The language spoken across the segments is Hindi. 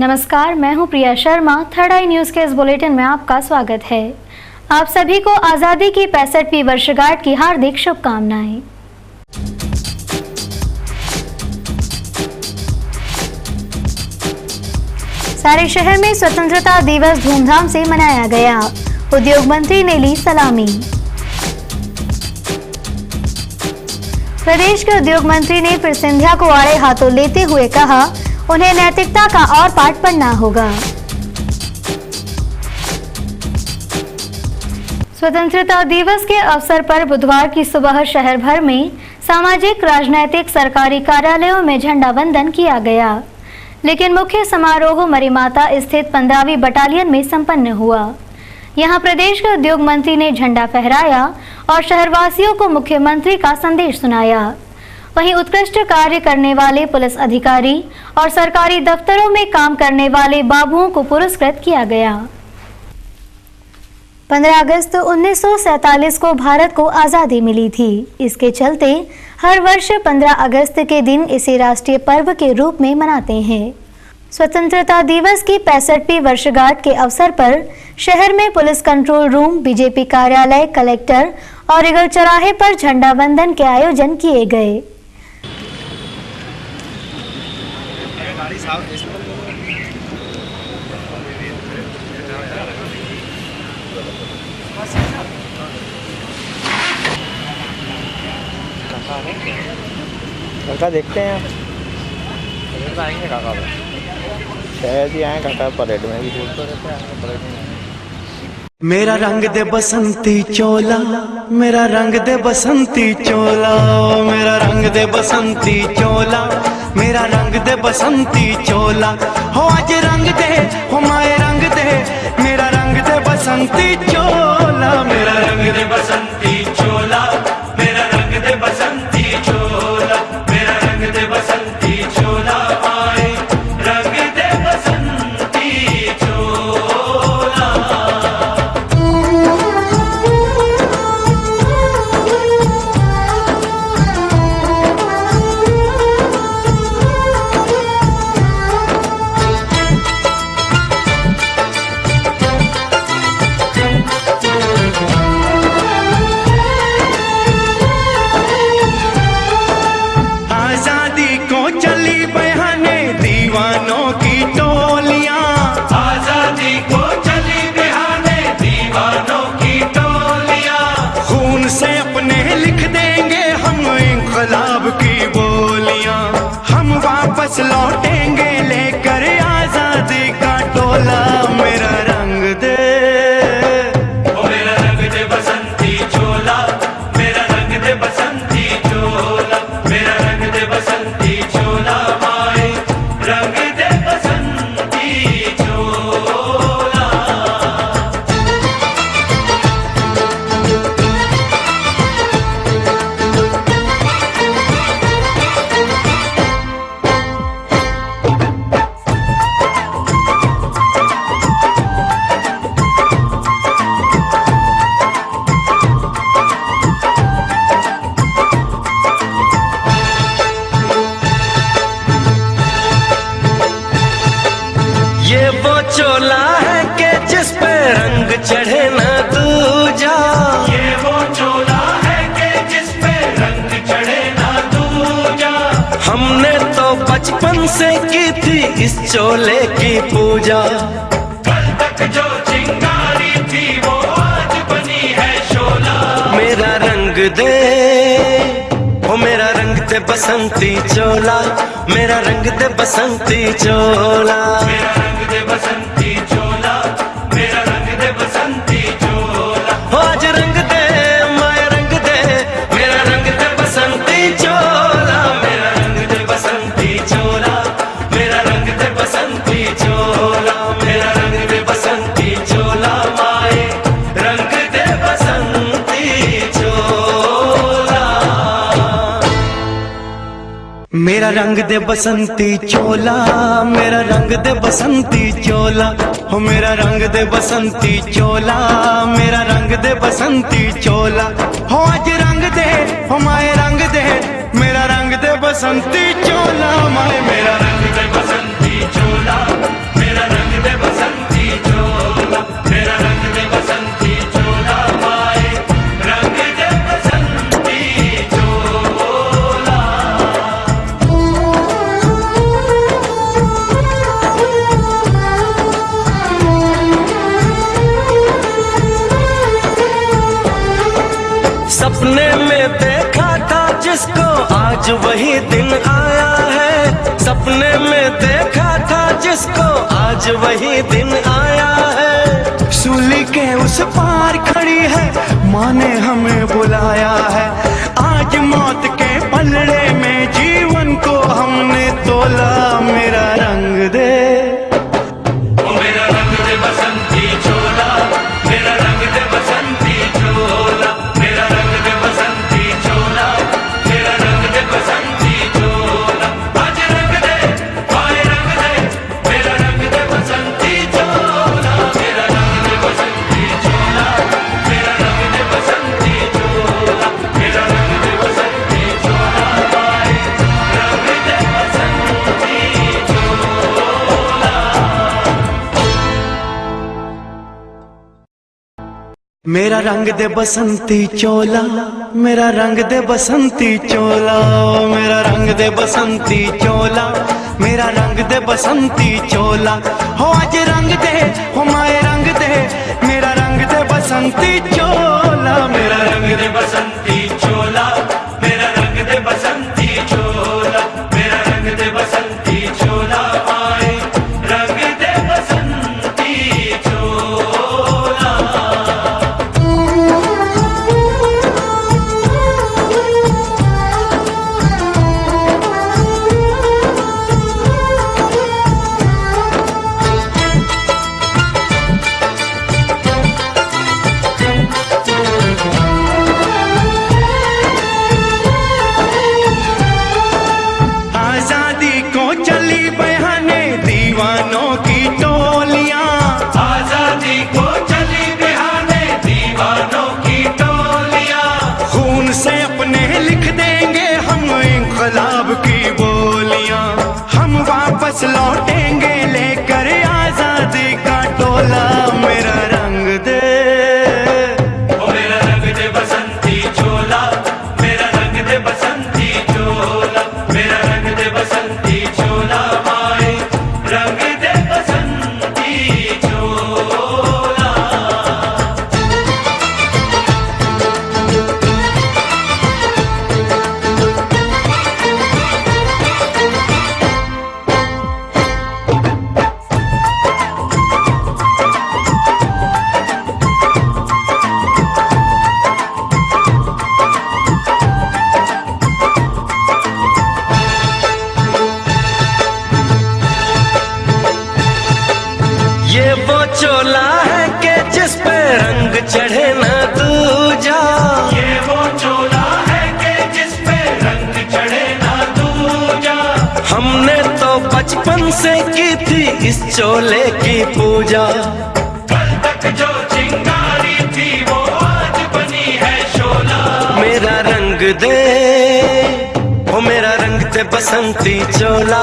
नमस्कार, मैं हूं प्रिया शर्मा। थर्ड आई न्यूज के इस बुलेटिन में आपका स्वागत है। आप सभी को आजादी की 65वीं वर्षगांठ की हार्दिक शुभकामनाएं। सारे शहर में स्वतंत्रता दिवस धूमधाम से मनाया गया। उद्योग मंत्री ने ली सलामी। प्रदेश के उद्योग मंत्री ने फिर सिंधिया को आड़े हाथों लेते हुए कहा, उन्हें नैतिकता का और पाठ पढ़ना होगा। स्वतंत्रता दिवस के अवसर पर बुधवार की सुबह शहर भर में सामाजिक, राजनैतिक, सरकारी कार्यालयों में झंडा वंदन किया गया, लेकिन मुख्य समारोह मरीमाता स्थित 15वीं बटालियन में संपन्न हुआ। यहां प्रदेश के उद्योग मंत्री ने झंडा फहराया और शहरवासियों को मुख्यमंत्री का संदेश सुनाया। वहीं उत्कृष्ट कार्य करने वाले पुलिस अधिकारी और सरकारी दफ्तरों में काम करने वाले बाबुओं को पुरस्कृत किया गया। 15 अगस्त 1947 को भारत को आज़ादी मिली थी। इसके चलते हर वर्ष 15 अगस्त के दिन इसे राष्ट्रीय पर्व के रूप में मनाते हैं। स्वतंत्रता दिवस की 65वीं वर्षगांठ के अवसर पर शहर में पुलिस कंट्रोल रूम, बीजेपी कार्यालय, कलेक्टर और ईगल चौराहे पर झंडा वंदन के आयोजन किए गए। काका देखते हैं आएंगे काका शायद ही आए काका परेड में भी बोलते रहते हैं परेड में। मेरा रंग दे बसंती चोला, मेरा रंग दे बसंती चोला, मेरा रंग दे बसंती चोला, मेरा रंग दे बसंती चोला। हो आज रंग दे, हो माए रंग दे, मेरा रंग दे बसंती चोला, मेरा रंग दे बसंती चोला, मेरा रंग दे बसंती चोला, मेरा रंग दे बसंती चोला, आए रंग दे बसंती चोला। लौटेंगे लेकर आजादी का टोला, मेरा रंग दे, ओ मेरा रंग दे बसंती चोला, मेरा रंग दे बसंती चोला, मेरा रंग दे बसंती चोला, माए रंग दे बसंती चोला। ये वो चोला है कि जिस पे रंग चढ़े न दूजा, ये वो चोला है कि जिस पे रंग चढ़े न दूजा। हमने तो बचपन से की थी इस चोले की पूजा, कल तक जो चिंगारी थी वो आज बनी है शोला। मेरा रंग दे, ओ मेरा रंग दे बसंती चोला, मेरा रंग दे बसंती चोला, मेरा रंग दे बसंती चोला, मेरा रंग दे बसंती चोला। हो आज रंग दे, माया रंग दे, मेरा रंग दे बसंती चोला, मेरा रंग दे बसंती चोला, मेरा रंग दे बसंती चोला, मेरा रंग दे बसंती चोला, माए रंग दे बसंती चोला। मेरा रंग दे बसंती चोला, मेरा रंग दे बसंती चोला, हो मेरा रंग दे बसंती चोला, मेरा रंग दे बसंती चोला। हो आज रंग दे, हो माए रंग दे, मेरा रंग दे बसंती चोला, माए मेरा रंग दे बसंती चोला, आज वही दिन आया है, सपने में देखा था जिसको, आज वही दिन आया है। सूली के उस पार खड़ी है, माँ ने हमें बुलाया है। आज मौत के पलड़े में जीवन को हमने तोला। मेरा रंग दे, ओ मेरा रंग दे बसंती चोला, मेरा रंग दे बसंती चोला, मेरा रंग दे बसंती चोला, मेरा रंग दे बसंती चोला। आज रंग दे, हाय रंग दे, मेरा रंग दे बसंती चोला, मेरा रंग दे बसंती चोला, मेरा रंग दे बसंती चोला, मेरा रंग दे बसंती चोला, हाय रंग दे बसंती चोला। मेरा रंग दे बसंती चोला, मेरा रंग दे बसंती चोला, मेरा रंग दे बसंती चोला, मेरा रंग दे बसंती चोला। हो आज रंग दे, हो माए रंग दे, मेरा रंग दे बसंती चोला, मेरा रंग दे बसंती चोला, मेरा रंग दे बसंती चोला, मेरा रंग दे बसंती चोला, आए रंग दे बसंती चोला। आजादी को चली बहाने दीवानों की टोलियां, आजादी को चली बहाने दीवानों की टोलियां। खून से अपने लिख देंगे हम इंकलाब की बोलियां, हम वापस लौटेंगे लेकर आजादी का टोला। मेरा रंग दे, ओ मेरा रंग दे बसंती चोला, मेरा रंग दे बसंती चोला, मेरा रंग दे बसंती चोला, माए रंग दे बसंती चोला। ये वो चोला है कि जिस पे रंग चढ़े ना दूजा, ये वो चोला है कि जिस पे रंग चढ़े ना दूजा। हमने तो बचपन से की थी इस चोले की पूजा, कल तक जो चिंगारी थी वो आज बनी है शोला। मेरा रंग दे, ओ मेरा रंग दे बसंती चोला,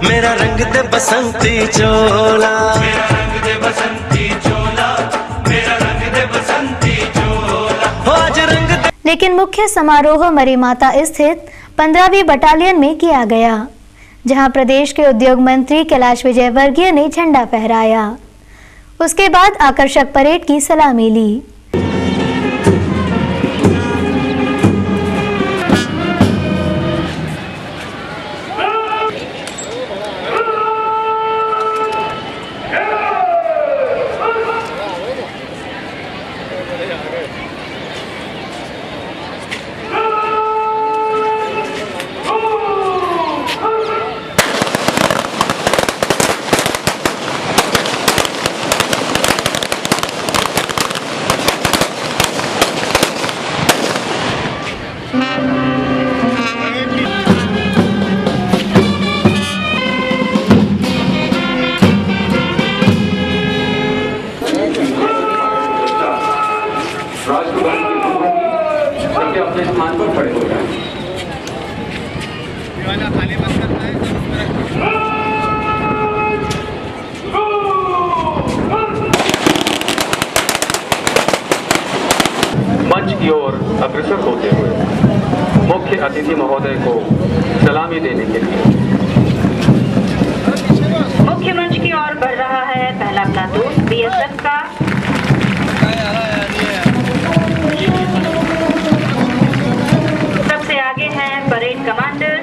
मेरा रंग दे बसंती चोला, मेरा रंग दे बसंती चोला, मेरा रंग दे बसंती चोला। हो आज रंग दे। लेकिन मुख्य समारोह मरीमाता स्थित 15वीं बटालियन में किया गया, जहां प्रदेश के उद्योग मंत्री कैलाश विजयवर्गीय ने झंडा फहराया। उसके बाद आकर्षक परेड की सलामी ली। अपने स्थान पर खड़े हो जाए। मंच की ओर अग्रसर होते हुए मुख्य अतिथि महोदय को सलामी देने के लिए मुख्य मंच की ओर बढ़ रहा है पहला प्लाटून बीएसएफ का। सबसे आगे हैं परेड कमांडर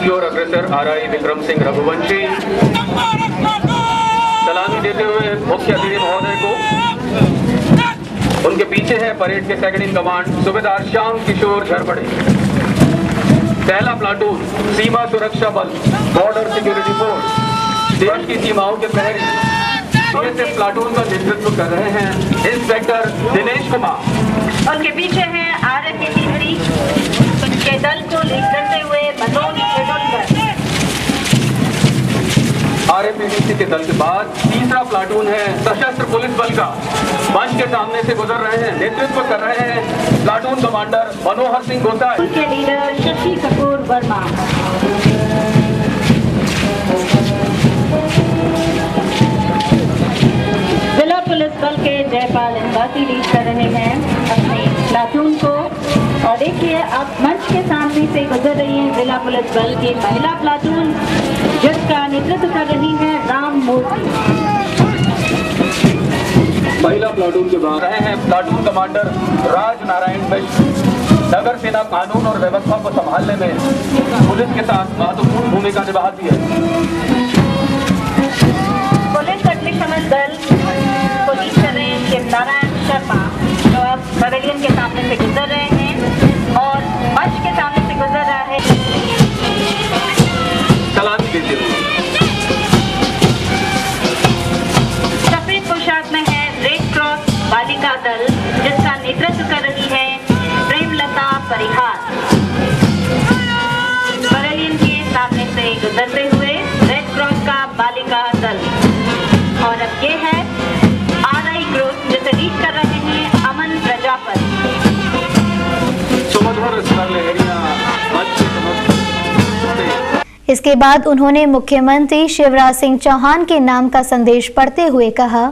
की ओर अग्रसर RI विक्रम सिंह रघुवंशी सलामी देते हुए मुख्य अतिथि महोदय को। उनके पीछे है परेड के सेकंड इन कमांड सूबेदार श्याम किशोर झरपड़े। पहला प्लाटून सीमा सुरक्षा बल बॉर्डर सिक्योरिटी फोर्स देश की सीमाओं के प्रहरी CSF प्लाटून का नेतृत्व कर रहे हैं इंस्पेक्टर दिनेश कुमार। उनके पीछे है RFPC के दल को लीड करते हुए मनोज खेडोलकर। RFPC के दल के बाद तीसरा प्लाटून है सशस्त्र पुलिस बल का। मंच के सामने से गुजर रहे हैं, नेतृत्व कर रहे हैं प्लाटून कमांडर मनोहर सिंह गोसाई। उनके लीडर शशि कपूर वर्मा। जिला पुलिस बल के जयपाल इंबाती लीड कर रहे हैं अपने प्लाटून को। और देखिए अब मंच के सामने से गुजर रही है जिला पुलिस बल की महिला प्लाटून, जिसका नेतृत्व कर रही है राम मूर्ति। महिला प्लाटून के बाद रहे हैं प्लाटून कमांडर राज नारायण मिश्र। नगर सेना कानून और व्यवस्था को संभालने में पुलिस के साथ महत्वपूर्ण भूमिका निभाती है। पुलिस अग्निशमन दल को लीड कर रहे हैं शिव नारायण शर्मा, जो अब पवेलियन के सामने से गुजर रहे हैं और मंच के सामने से गुजर रहा है। सलामी देते हुए सफेद पोशाक में है रेड क्रॉस बालिका दल, जिसका नेतृत्व कर रही है प्रेमलता परिहार। पवेलियन के सामने से गुजरते हुए रेड क्रॉस का बालिका दल। और अब ये है RI ग्रुप, जिसे लीड कर रहे हैं अमन प्रजापति। सुमधुर स्वर लहरियां मंच के समस्त। इसके बाद उन्होंने मुख्यमंत्री शिवराज सिंह चौहान के नाम का संदेश पढ़ते हुए कहा,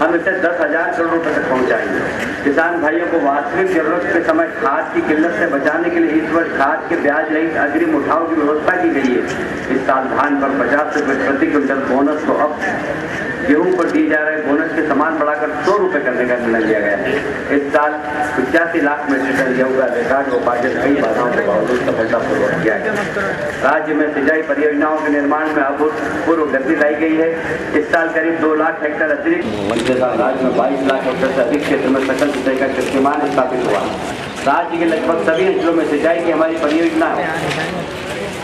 हम इसे 10,000 करोड़ रुपए तक पहुंचाएंगे। किसान भाइयों को वास्तविक जरूरत के समय खाद की किल्लत से बचाने के लिए इस वर्ष खाद के ब्याज रहित अग्रिम उठाव की व्यवस्था की गई है। इस साल धान पर 50 रुपए प्रति क्विंटल बोनस को अब गेहूं पर दी जा रहे बोनस के समान बढ़ाकर 100 रुपए करने का निर्णय लिया गया है। इस साल 85 लाख मीट्रिक टन गेहूं का रिकॉर्ड उपार्जन कई बाधाओं के बावजूद सफलतापूर्वक किया गया। राज्य में सिंचाई परियोजनाओं के निर्माण में अभूतपूर्व गति लाई गई है। इस साल करीब 2 लाख हेक्टेयर अतिरिक्त राज्य में 22 लाख हेक्टेयर से अधिक क्षेत्र में सकल सिंचाई का कीर्तिमान स्थापित हुआ। राज्य के लगभग सभी अंचलों में सिंचाई की हमारी परियोजना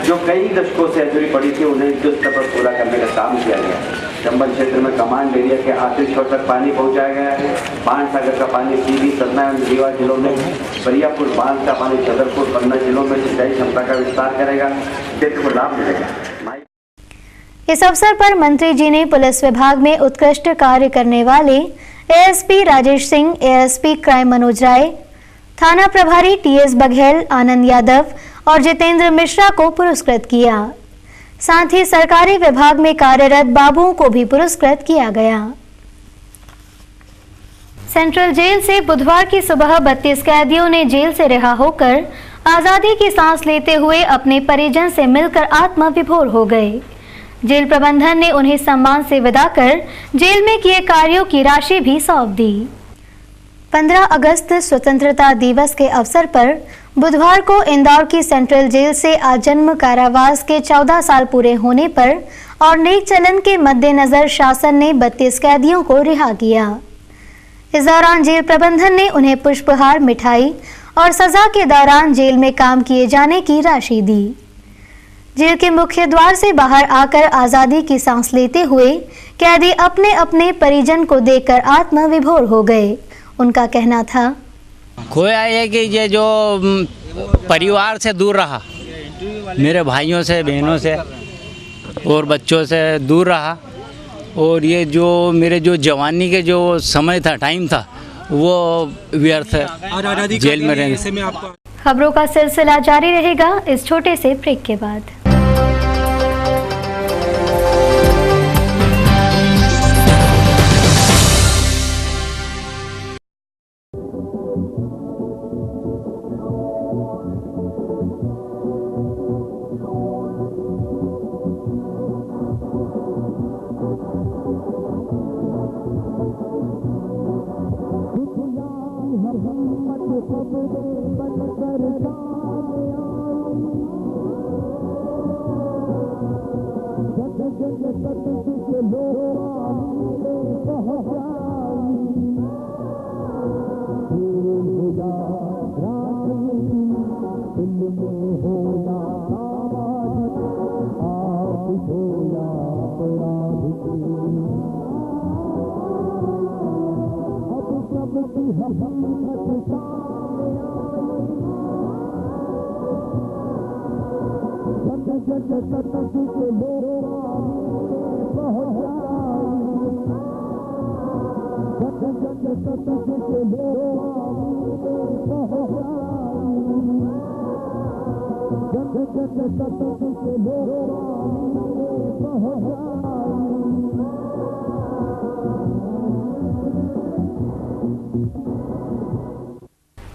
जो कई दशकों से अधूरी पड़ी थी, उन्हें युद्ध स्तर पर पूरा करने का काम किया गया। चंबल क्षेत्र में कमांड एरिया के आखिरी छोर तक पानी पहुंचाया गया है। बाण सागर का पानी सीधी, सतना एवं रीवा जिलों में, बरियापुर बांध का पानी छतरपुर, पन्ना जिलों में सिंचाई क्षमता का विस्तार करेगा। क्षेत्र को लाभ मिलेगा। इस अवसर पर मंत्री जी ने पुलिस विभाग में उत्कृष्ट कार्य करने वाले ASP Rajesh Singh, ASP crime Manoj Rai, थाना प्रभारी TS बघेल, आनंद यादव और जितेंद्र मिश्रा को पुरस्कृत किया। साथ ही सरकारी विभाग में कार्यरत बाबुओं को भी पुरस्कृत किया गया। सेंट्रल जेल से बुधवार की सुबह 32 कैदियों ने जेल से रिहा होकर आजादी की सांस लेते हुए अपने परिजन से मिलकर आत्मविभोर हो गए। जेल प्रबंधन ने उन्हें सम्मान से विदा कर जेल में किए कार्यों की राशि भी सौंप दी। 15 अगस्त स्वतंत्रता दिवस के अवसर पर बुधवार को इंदौर की सेंट्रल जेल से आजन्म कारावास के 14 साल पूरे होने पर और नेक चलन के मद्देनजर शासन ने 32 कैदियों को रिहा किया। इस दौरान जेल प्रबंधन ने उन्हें पुष्पहार, मिठाई और सजा के दौरान जेल में काम किए जाने की राशि दी। जेल के मुख्य द्वार से बाहर आकर आजादी की सांस लेते हुए कैदी अपने अपने परिजन को देखकर आत्मविभोर हो गए। उनका कहना था, खोया ये कि ये जो परिवार से दूर रहा, मेरे भाइयों से, बहनों से और बच्चों से दूर रहा, और ये जो मेरे जो जवानी के जो समय था, टाइम था, वो व्यर्थ है जेल में रहने से। खबरों का सिलसिला जारी रहेगा इस छोटे से ब्रेक के बाद।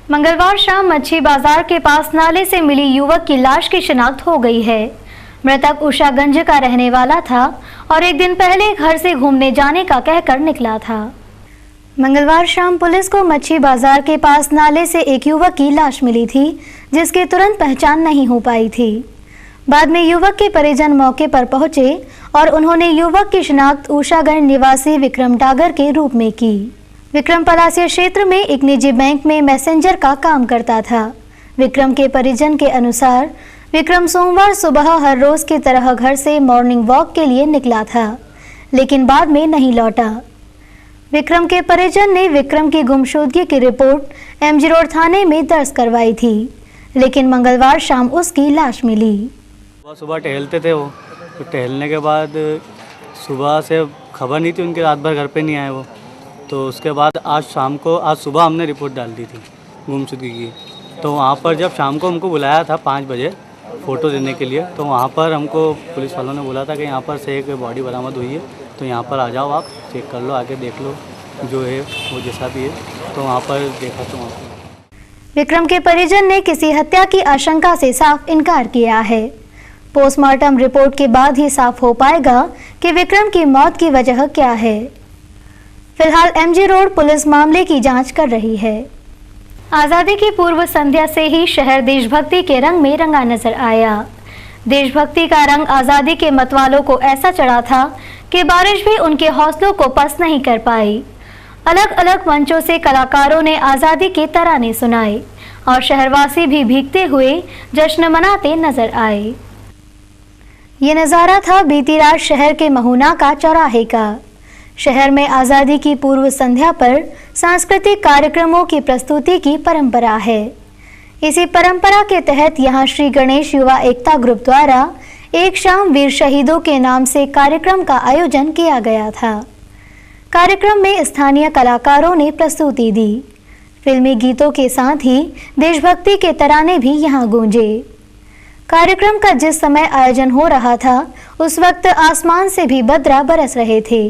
मंगलवार शाम मच्छी बाजार के पास नाले से मिली युवक की लाश की शिनाख्त हो गई है। मृतक उषागंज का रहने वाला था और एक दिन पहले घर से घूमने जाने का कहकर निकला था। मंगलवार शाम पुलिस को मच्छी बाजार के पास नाले से एक युवक की लाश मिली थी, जिसकी तुरंत पहचान नहीं हो पाई थी। बाद में युवक के परिजन मौके पर पहुंचे और उन्होंने युवक की शिनाख्त उषागंज निवासी विक्रम डागर के रूप में की। विक्रम पलासिया क्षेत्र में एक निजी बैंक में मैसेंजर का काम करता था। विक्रम के परिजन के अनुसार विक्रम सोमवार सुबह हर रोज की तरह घर से मॉर्निंग वॉक के लिए निकला था, लेकिन बाद में नहीं लौटा। विक्रम के परिजन ने विक्रम की गुमशुदगी की रिपोर्ट एमजी रोड थाने में दर्ज करवाई थी, लेकिन मंगलवार शाम उसकी लाश मिली। सुबह टहलते थे वो, तो टहलने के बाद सुबह से खबर नहीं थी उनके, रात भर घर पे नहीं आए वो। तो उसके बाद आज सुबह हमने रिपोर्ट डाल दी थी गुमशुदगी की। तो वहाँ पर जब शाम को हमको बुलाया था 5 बजे फ़ोटो देने के लिए, तो वहाँ पर हमको पुलिस वालों ने बोला था कि यहाँ पर से एक बॉडी बरामद हुई है, तो यहाँ पर आ जाओ, आप चेक कर लो, आके देख लो जो है वो जैसा भी है। तो वहाँ पर देखा तो वहाँ पर विक्रम के परिजन ने किसी हत्या की आशंका से साफ इनकार किया है। पोस्टमार्टम रिपोर्ट के बाद ही साफ हो पाएगा कि विक्रम की मौत की वजह क्या है। फिलहाल एमजी रोड पुलिस मामले की जांच कर रही है। आज़ादी की पूर्व संध्या से ही शहर देशभक्ति के रंग में रंगा नजर आया। देशभक्ति का रंग आज़ादी के मतवालों को ऐसा चढ़ा था कि बारिश भी उनके हौसलों को पस्त नहीं कर पाई। अलग अलग मंचों से कलाकारों ने आज़ादी के तराने सुनाए और शहरवासी भी भीगते हुए जश्न मनाते नजर आए। ये नज़ारा था बीती रात शहर के महुना का चौराहे का। शहर में आज़ादी की पूर्व संध्या पर सांस्कृतिक कार्यक्रमों की प्रस्तुति की परंपरा है। इसी परंपरा के तहत यहाँ श्री गणेश युवा एकता ग्रुप द्वारा एक शाम वीर शहीदों के नाम से कार्यक्रम का आयोजन किया गया था। कार्यक्रम में स्थानीय कलाकारों ने प्रस्तुति दी। फिल्मी गीतों के साथ ही देशभक्ति के तराने भी यहाँ गूंजे। कार्यक्रम का जिस समय आयोजन हो रहा था, उस वक्त आसमान से भी बदरा बरस रहे थे।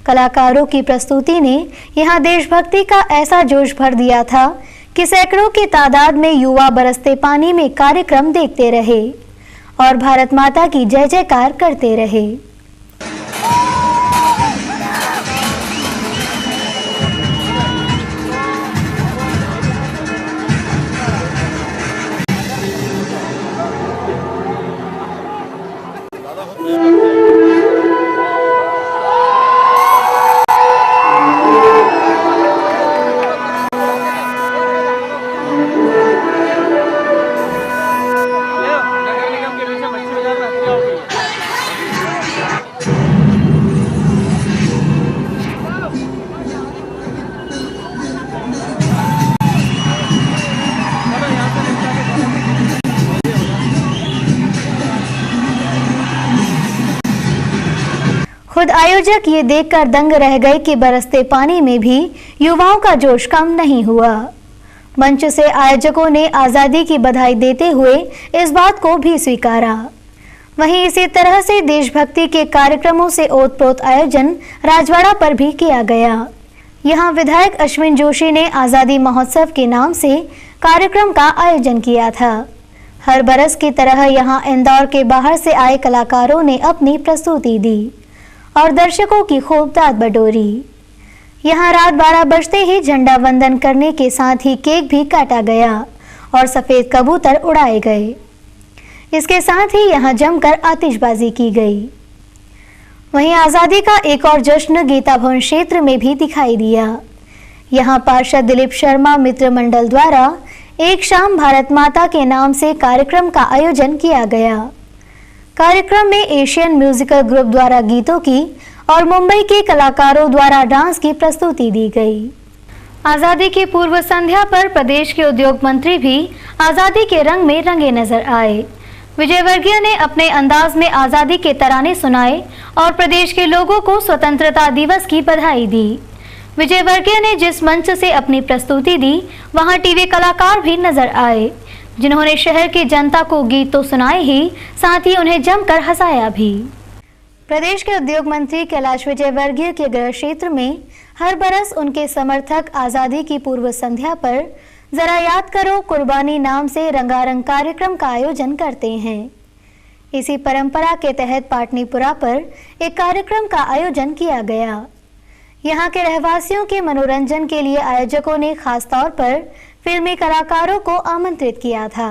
कलाकारों की प्रस्तुति ने यहाँ देशभक्ति का ऐसा जोश भर दिया था कि सैकड़ों की तादाद में युवा बरसते पानी में कार्यक्रम देखते रहे और भारत माता की जय जयकार करते रहे। खुद आयोजक ये देखकर दंग रह गए कि बरसते पानी में भी युवाओं का जोश कम नहीं हुआ। मंच से आयोजकों ने आज़ादी की बधाई देते हुए इस बात को भी स्वीकारा। वहीं इसी तरह से देशभक्ति के कार्यक्रमों से ओतप्रोत आयोजन राजवाड़ा पर भी किया गया। यहाँ विधायक अश्विन जोशी ने आज़ादी महोत्सव के नाम से कार्यक्रम का आयोजन किया था। हर बरस की तरह यहाँ इंदौर के बाहर से आए कलाकारों ने अपनी प्रस्तुति दी और दर्शकों की खूब दाद बटोरी। यहाँ रात 12 बजते ही झंडा वंदन करने के साथ ही केक भी काटा गया और सफ़ेद कबूतर उड़ाए गए। इसके साथ ही यहाँ जमकर आतिशबाजी की गई। वहीं आजादी का एक और जश्न गीता भवन क्षेत्र में भी दिखाई दिया। यहां पार्षद दिलीप शर्मा मित्र मंडल द्वारा एक शाम भारत माता के नाम से कार्यक्रम का आयोजन किया गया। कार्यक्रम में एशियन म्यूजिकल ग्रुप द्वारा गीतों की और मुंबई के कलाकारों द्वारा डांस की प्रस्तुति दी गई। आजादी की पूर्व संध्या पर प्रदेश के उद्योग मंत्री भी आजादी के रंग में रंगे नजर आए। विजयवर्गीय ने अपने अंदाज में आजादी के तराने सुनाए और प्रदेश के लोगों को स्वतंत्रता दिवस की बधाई दी। विजयवर्गीय ने जिस मंच से अपनी प्रस्तुति दी, वहां टीवी कलाकार भी नजर आए, जिन्होंने शहर की जनता को गीत तो सुनाए ही, साथ ही उन्हें जमकर हंसाया भी। प्रदेश के उद्योग मंत्री कैलाश विजयवर्गीय के गृह क्षेत्र में हर बरस उनके समर्थक आजादी की पूर्व संध्या पर जरा याद करो कुर्बानी नाम से रंगारंग कार्यक्रम का आयोजन करते हैं। इसी परंपरा के तहत पाटनीपुरा पर एक कार्यक्रम का आयोजन किया गया। यहाँ के रहवासियों के मनोरंजन के लिए आयोजकों ने खास तौर पर फिल्मी कलाकारों को आमंत्रित किया था।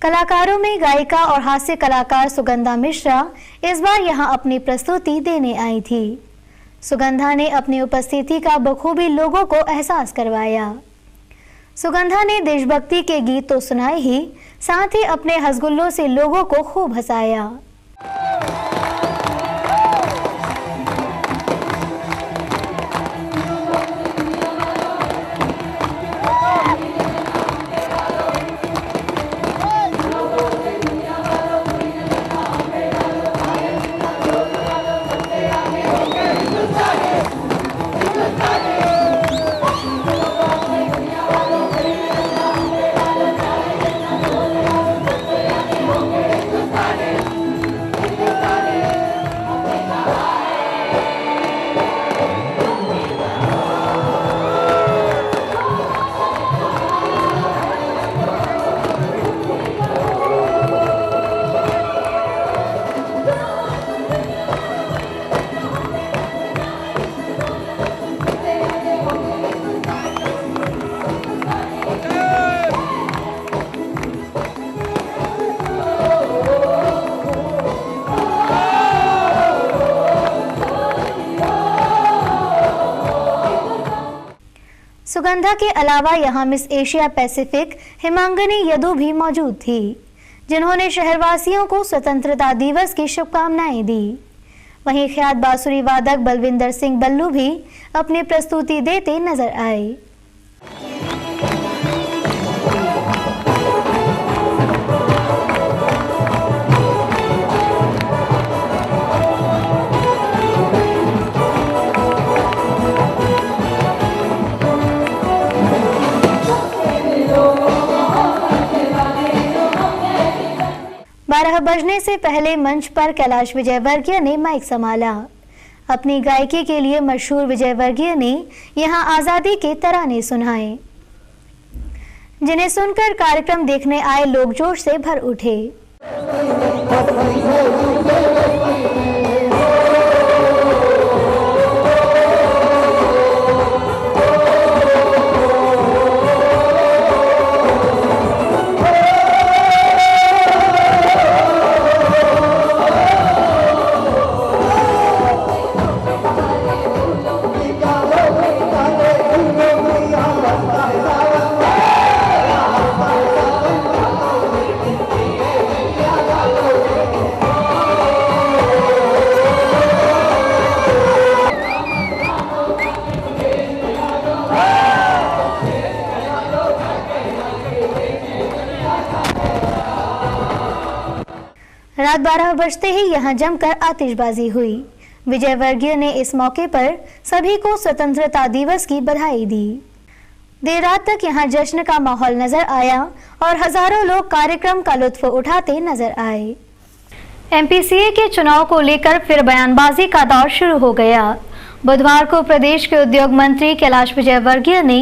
कलाकारों में गायिका और हास्य कलाकार सुगंधा मिश्रा इस बार यहां अपनी प्रस्तुति देने आई थी। सुगंधा ने अपनी उपस्थिति का बखूबी लोगों को एहसास करवाया। सुगंधा ने देशभक्ति के गीत तो सुनाए ही, साथ ही अपने हंसगुल्लों से लोगों को खूब हंसाया। सुगंधा के अलावा यहां मिस एशिया पैसिफिक हिमांगनी यदु भी मौजूद थी, जिन्होंने शहरवासियों को स्वतंत्रता दिवस की शुभकामनाएं दी। वहीं ख्यात बांसुरी वादक बलविंदर सिंह बल्लू भी अपनी प्रस्तुति देते नजर आए। बजने से पहले मंच पर कैलाश विजयवर्गीय ने माइक संभाला। अपनी गायकी के लिए मशहूर विजयवर्गीय ने यहां आजादी के तराने सुनाए, जिन्हें सुनकर कार्यक्रम देखने आए लोग जोश से भर उठे। रात 12 बजते ही यहां जमकर आतिशबाजी हुई। विजयवर्गीय ने इस मौके पर सभी को स्वतंत्रता दिवस की बधाई दी। देर रात तक यहां जश्न का माहौल नजर आया और हजारों लोग कार्यक्रम का लुत्फ उठाते नजर आए। एमपीसीए के चुनाव को लेकर फिर बयानबाजी का दौर शुरू हो गया। बुधवार को प्रदेश के उद्योग मंत्री कैलाश विजयवर्गीय ने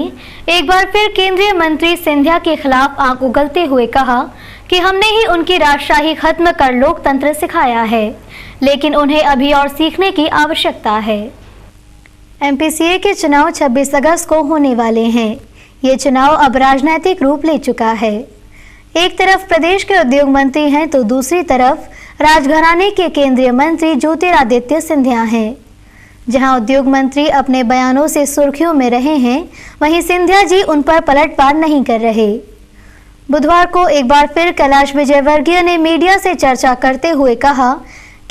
एक बार फिर केंद्रीय मंत्री सिंधिया के खिलाफ आंख उगलते हुए कहा कि हमने ही उनकी राजशाही खत्म कर लोकतंत्र सिखाया है, लेकिन उन्हें अभी और सीखने की आवश्यकता है। एमपीसीए के चुनाव 26 अगस्त को होने वाले हैं। ये चुनाव अब राजनीतिक रूप ले चुका है। एक तरफ प्रदेश के उद्योग मंत्री हैं तो दूसरी तरफ राजघराने के केंद्रीय मंत्री ज्योतिरादित्य सिंधिया हैं। जहां उद्योग मंत्री अपने बयानों से सुर्खियों में रहे हैं, वहीं सिंधिया जी उन पर पलटवार नहीं कर रहे। बुधवार को एक बार फिर कैलाश विजयवर्गीय ने मीडिया से चर्चा करते हुए कहा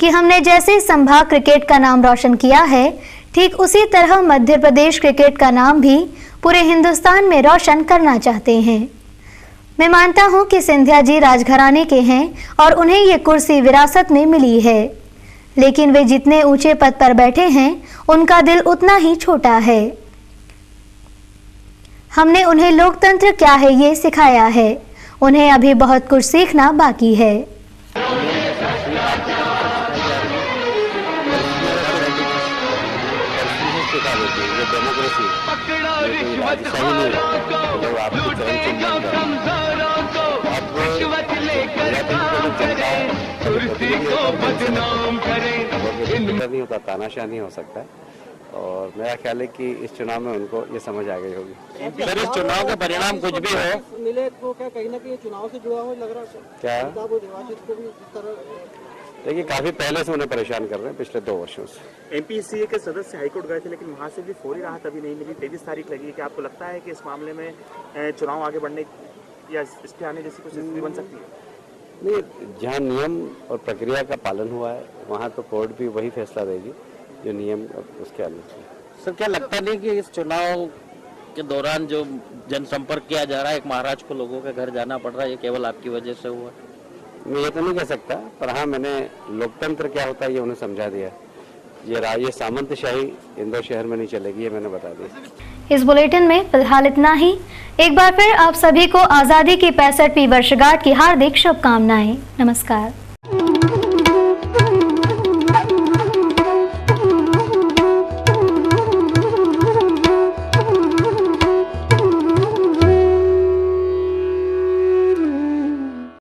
कि हमने जैसे संभाग क्रिकेट का नाम रोशन किया है, ठीक उसी तरह मध्य प्रदेश क्रिकेट का नाम भी पूरे हिंदुस्तान में रोशन करना चाहते हैं। मैं मानता हूं कि सिंधिया जी राजघराने के हैं और उन्हें ये कुर्सी विरासत में मिली है, लेकिन वे जितने ऊंचे पद पर बैठे हैं उनका दिल उतना ही छोटा है। हमने उन्हें लोकतंत्र क्या है ये सिखाया है, उन्हें अभी बहुत कुछ सीखना बाकी है। नहीं होता, तानाशाह नहीं हो सकता है, और मेरा ख्याल है कि इस चुनाव में उनको ये समझ आ गई होगी। सर, इस चुनाव का परिणाम कुछ भी हो मिले तो क्या कहीं ना कहीं चुनाव से जुड़ा हुआ लग रहा है क्या? निर्वाचित को भी इस तरह देखिए, काफी पहले से उन्हें परेशान कर रहे हैं, पिछले 2 वर्षों से। एमपीसीए के सदस्य हाईकोर्ट गए थे, लेकिन वहां से भी फौरी राहत अभी नहीं मिली। 23 तारीख लगी है। क्या आपको लगता है कि इस मामले में चुनाव आगे बढ़ने या इसके आने जैसी कुछ स्थिति बन सकती है? नहीं, जहाँ नियम और प्रक्रिया का पालन हुआ है वहाँ तो कोर्ट भी वही फैसला देगी जो नियम उसके अनुसार। सर, क्या लगता नहीं कि इस चुनाव के दौरान जो जनसंपर्क किया जा रहा है, एक महाराज को लोगों के घर जाना पड़ रहा है, ये केवल आपकी वजह से हुआ? मैं ये तो नहीं कह सकता, पर हाँ, मैंने लोकतंत्र क्या होता है ये उन्हें समझा दिया। ये सामंतशाही इंदौर शहर में नहीं चलेगी, ये मैंने बता दिया। इस बुलेटिन में फिलहाल इतना ही। एक बार फिर आप सभी को आजादी की 65वीं वर्षगांठ की हार्दिक शुभकामनाएं। नमस्कार।